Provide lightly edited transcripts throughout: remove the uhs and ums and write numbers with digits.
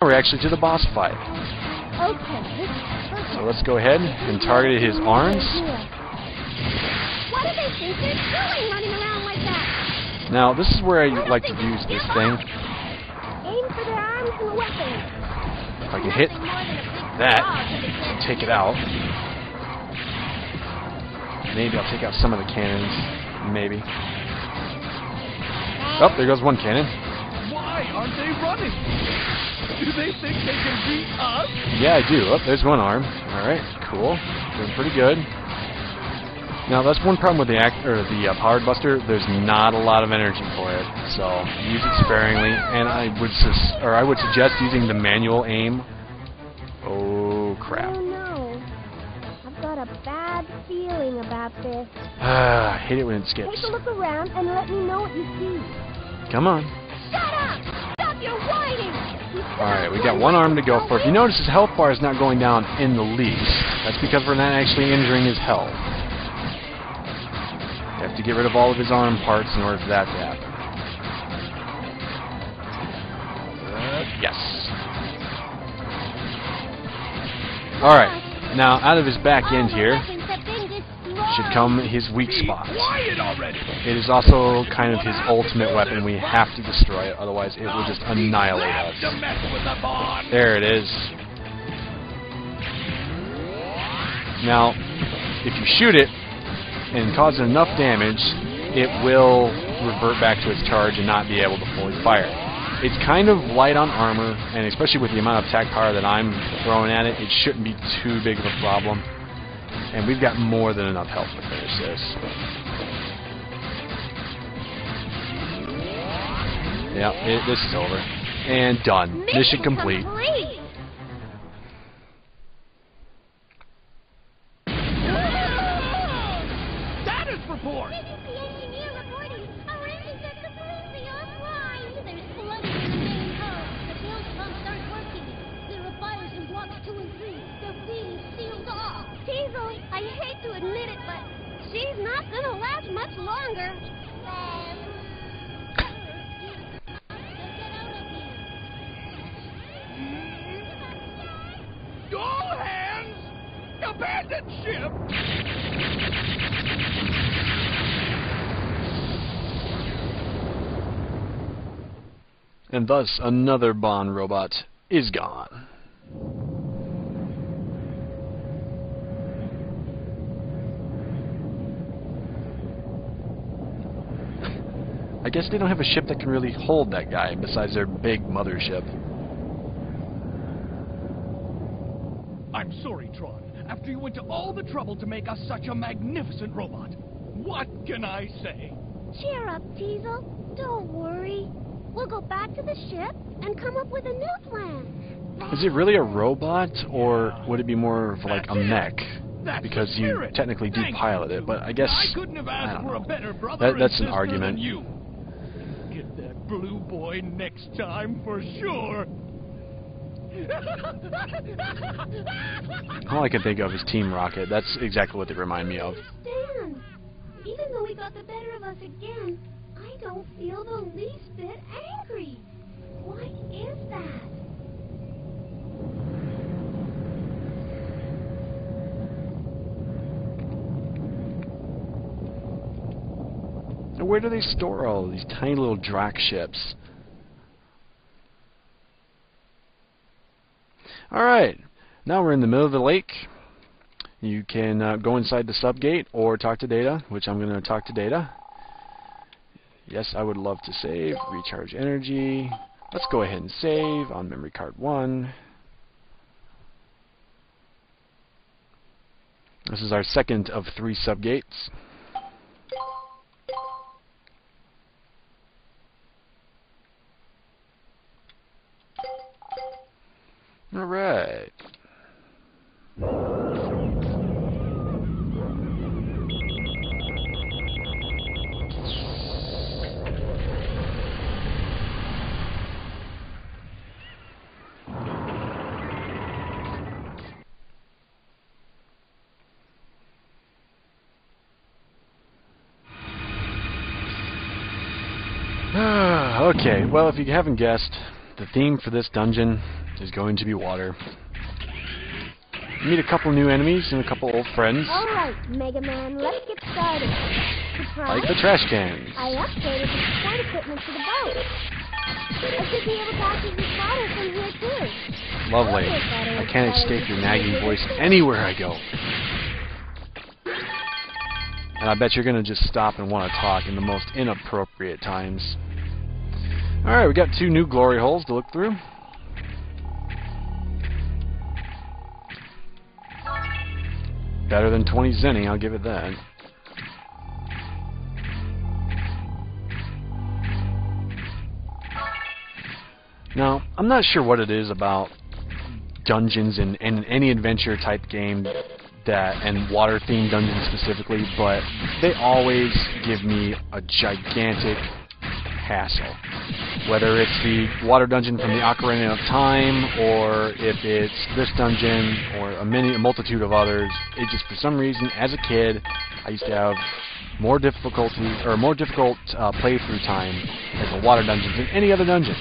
we're actually to the boss fight. Okay. So let's go ahead and target his arms. What do they think they're doing running around like that? Now, this is where I like to use this thing. Aim for their arms and the weapons. If I can hit that, take it out. Maybe I'll take out some of the cannons. Maybe. Oh, there goes one cannon. Why aren't they running? Do they think they can beat us? Yeah, I do. Oh, there's one arm. Alright, cool. Doing pretty good. Now, that's one problem with the Powered Buster. There's not a lot of energy for it, so use it sparingly. And I would suggest using the manual aim. Oh, crap. Oh, no. I've got a bad feeling about this. I hate it when it skips. Take a look around and let me know what you see. Come on. Shut up! Stop your whining! Alright, we got one arm to go for. If you notice, his health bar is not going down in the least. That's because we're not actually injuring his health. You have to get rid of all of his arm parts in order for that to happen. Yes. Alright, now out of his back end here should come his weak spot. It is also kind of his ultimate weapon. We have to destroy it, otherwise it will just annihilate us. There it is. Now, if you shoot it and cause enough damage, it will revert back to its charge and not be able to fully fire. It's kind of light on armor, and especially with the amount of attack power that I'm throwing at it, it shouldn't be too big of a problem. And we've got more than enough health to finish this. Yeah, this is over. And done. Mission complete. Status report! This is the engineer reporting. Our engines are completely offline. There's flooding in the main hull. The fuel pumps aren't working. There are fires in blocks 2 and 3. They're being sealed off. Teasel, I hate to admit it, but she's not gonna last much longer. All hands! Abandon ship! And thus, another Bond robot is gone. I guess they don't have a ship that can really hold that guy besides their big mothership. I'm sorry, Tron. After you went to all the trouble to make us such a magnificent robot. What can I say? Cheer up, Teasel. Don't worry. We'll go back to the ship and come up with a new plan. Is it really a robot, or would it be more of like a mech? Because you technically do pilot it, but I guess I couldn't have asked don't for a know. better brother That's an and sister argument. than you. Get that blue boy next time for sure. All I can think of is Team Rocket. That's exactly what they remind me of. Understand. Even though we got the better of us again, I don't feel the least bit angry. Why is that? And where do they store all of these tiny little Drac ships? Alright, now we're in the middle of the lake. You can go inside the subgate or talk to Data, which I'm going to talk to Data. Yes, I would love to save, recharge energy. Let's go ahead and save on memory card 1. This is our second of 3 subgates. All right. Okay, well, if you haven't guessed, the theme for this dungeon is going to be water. Meet a couple new enemies and a couple old friends. Alright, Mega Man, let's get started. Surprise! Like the trash cans. I upgraded the support equipment for the boat. I should be able to access this water from here too. Lovely. I can't escape your nagging voice anywhere I go. And I bet you're going to just stop and want to talk in the most inappropriate times. Alright, we got 2 new glory holes to look through. Better than 20 zenny, I'll give it that. Now, I'm not sure what it is about dungeons in any adventure type game and water themed dungeons specifically, but they always give me a gigantic hassle. Whether it's the water dungeon from the Ocarina of Time, or if it's this dungeon, or a multitude of others, it just, for some reason, as a kid, I used to have more difficult playthrough time as a water dungeon than any other dungeon.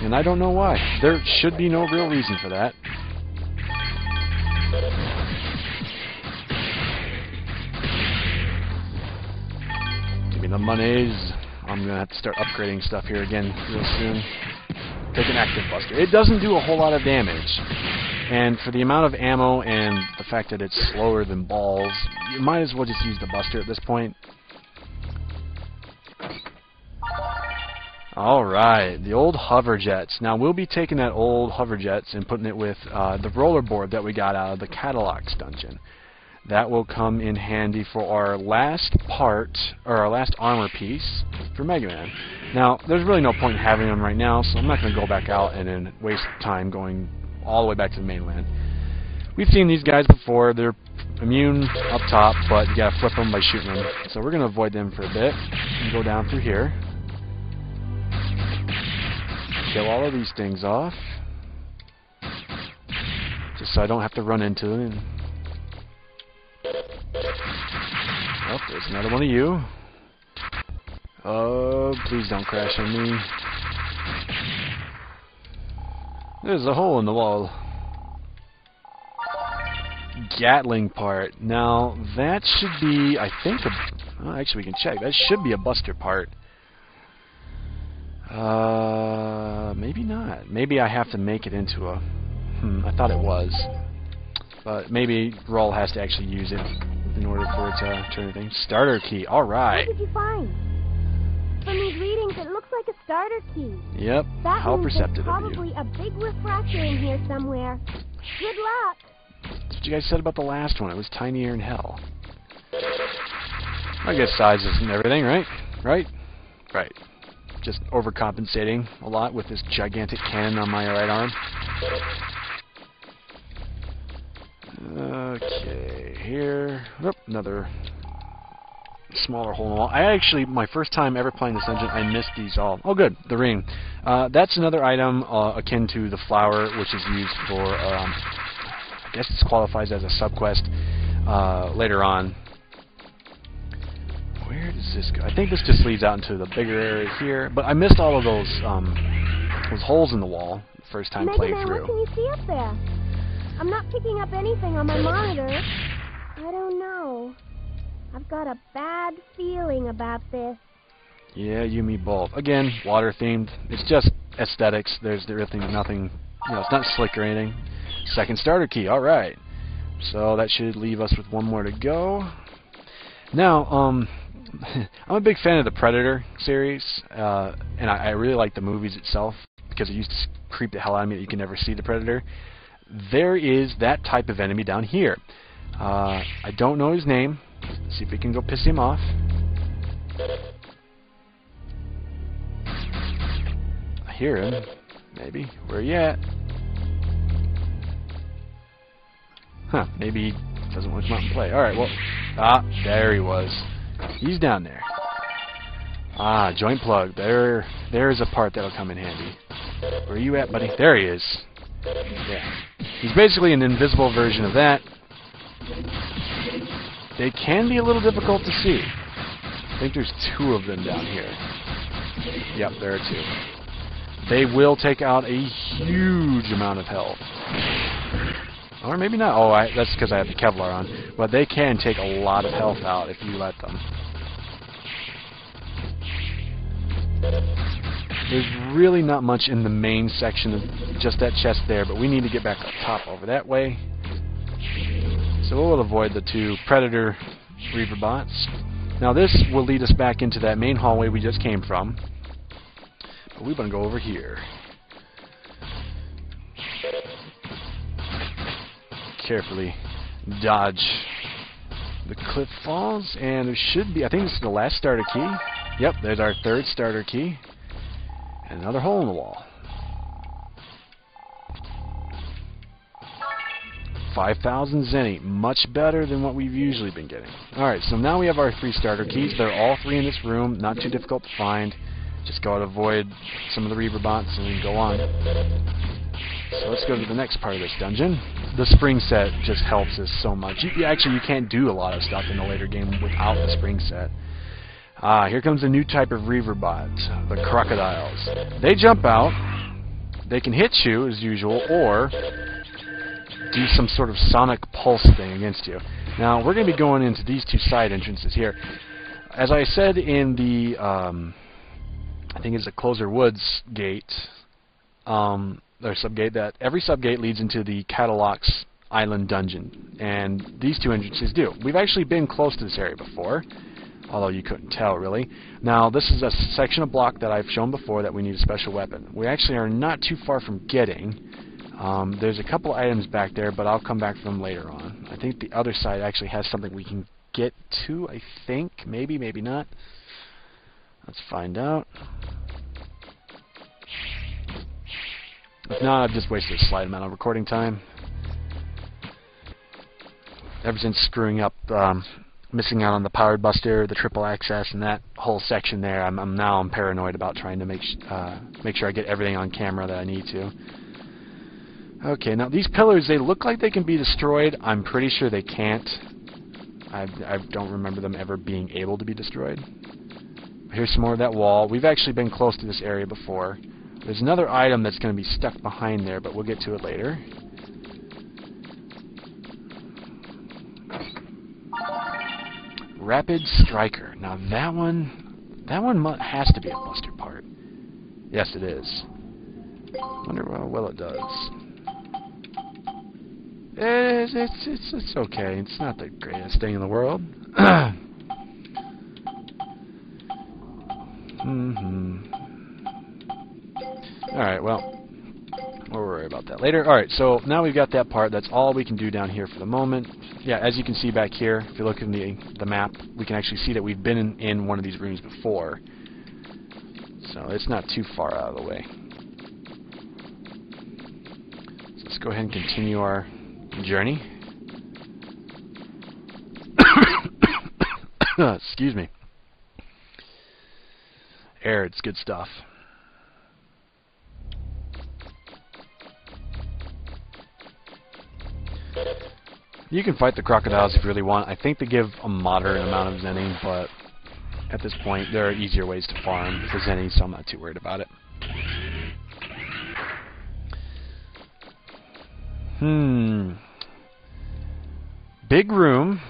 And I don't know why. There should be no real reason for that. Give me the monies. I'm going to have to start upgrading stuff here again real soon. Take an active buster. It doesn't do a whole lot of damage. And for the amount of ammo and the fact that it's slower than balls, you might as well just use the buster at this point. Alright, the old hover jets. Now we'll be taking that old hover jets and putting it with the rollerboard that we got out of the Cadillacs dungeon. That will come in handy for our last part, or our last armor piece for Mega Man. Now, there's really no point in having them right now, so I'm not going to go back out and then waste time going all the way back to the mainland. We've seen these guys before. They're immune up top, but you gotta flip them by shooting them. So we're going to avoid them for a bit and go down through here. Kill all of these things off, just so I don't have to run into them. Oh, there's another one of you. Oh, please don't crash on me. There's a hole in the wall. Gatling part. Now, that should be, I think, actually we can check. That should be a buster part. Maybe not. Maybe I have to make it into a... I thought it was. But maybe Roll has to actually use it in order for it to turn anything. Starter key. Alright. What did you find? From these readings, it looks like a starter key. Yep. That How means perceptive there's of you. probably a big refractor in here somewhere. Good luck. That's what you guys said about the last one. It was tinier in hell. I guess sizes and everything, right? Right? Right. Just overcompensating a lot with this gigantic cannon on my right arm. Okay, here. Oop, another smaller hole in the wall. I actually, my first time ever playing this dungeon, I missed these all. Oh, good, the ring. That's another item akin to the flower, which is used for, I guess this qualifies as a subquest later on. Where does this go? I think this just leads out into the bigger area here, but I missed all of those holes in the wall the first time Mega playing Man, through. what can you see up there? I'm not picking up anything on my monitor. I don't know. I've got a bad feeling about this. Yeah, you and me both. Again, water themed. It's just aesthetics. There's nothing, it's not slick or anything. Second starter key. All right. So that should leave us with one more to go. Now, I'm a big fan of the Predator series, and I really like the movies itself because it used to creep the hell out of me that you can never see the Predator. There is that type of enemy down here. I don't know his name. Let's see if we can go piss him off. I hear him. Maybe. Where you at? Huh. Maybe he doesn't want to come out and play. Alright, well... there he was. He's down there. Joint plug. There's a part that'll come in handy. Where are you at, buddy? There he is. Yeah. He's basically an invisible version of that. They can be a little difficult to see. I think there's 2 of them down here. Yep, there are 2. They will take out a huge amount of health. Or maybe not. Oh, that's because I have the Kevlar on. But they can take a lot of health out if you let them. There's really not much in the main section of just that chest there, but we need to get back up top over that way. So we'll avoid the 2 Predator Reaver bots. Now this will lead us back into that main hallway we just came from. But we want to go over here. Carefully dodge the cliff falls, and there should be, I think this is the last starter key. Yep, there's our 3rd starter key. And another hole in the wall. 5,000 Zenny, much better than what we've usually been getting. Alright, so now we have our 3 starter keys. They're all 3 in this room, not too difficult to find. Just gotta avoid some of the Reaver bots and then go on. So let's go to the next part of this dungeon. The spring set just helps us so much. Actually, you can't do a lot of stuff in the later game without the spring set. Here comes a new type of Reaver bot, the crocodiles. They jump out, they can hit you as usual, or do some sort of sonic pulse thing against you. Now, we're going to be going into these 2 side entrances here. As I said in the, I think it's a Closer Woods gate, or subgate, that every subgate leads into the Catalox Island dungeon, and these 2 entrances do. We've actually been close to this area before, although you couldn't tell really. Now this is a section of block that I've shown before that we need a special weapon. We actually are not too far from getting. There's a couple items back there, but I'll come back for them later on. I think the other side actually has something we can get to, I think. Maybe, maybe not. Let's find out. If not, I've just wasted a slight amount of recording time. Ever since screwing up, missing out on the Powered Buster, the triple access, and that whole section there, I'm paranoid about trying to make sure I get everything on camera that I need to. Okay, now these pillars, they look like they can be destroyed. I'm pretty sure they can't. I don't remember them ever being able to be destroyed. Here's some more of that wall. We've actually been close to this area before. There's another item that's going to be stuck behind there, but we'll get to it later. Rapid Striker. Now that one has to be a Buster part. Yes, it is. Wonder how well it does. It's okay. It's not the greatest thing in the world. Alright, well, we'll worry about that later. Alright, so now we've got that part. That's all we can do down here for the moment. Yeah, as you can see back here, if you look in the map, we can actually see that we've been in one of these rooms before. So it's not too far out of the way. So let's go ahead and continue our journey. Excuse me. Air, it's good stuff. You can fight the crocodiles if you really want. I think they give a moderate amount of Zenny, but at this point there are easier ways to farm for Zenny, so I'm not too worried about it. Big room,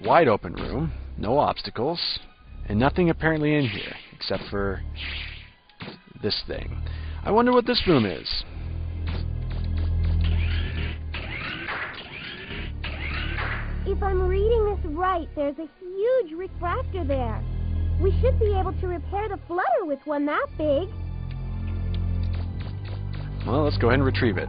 wide open room, no obstacles, and nothing apparently in here except for this thing. I wonder what this room is. If I'm reading this right, there's a huge refractor there. We should be able to repair the flutter with one that big. Well, let's go ahead and retrieve it.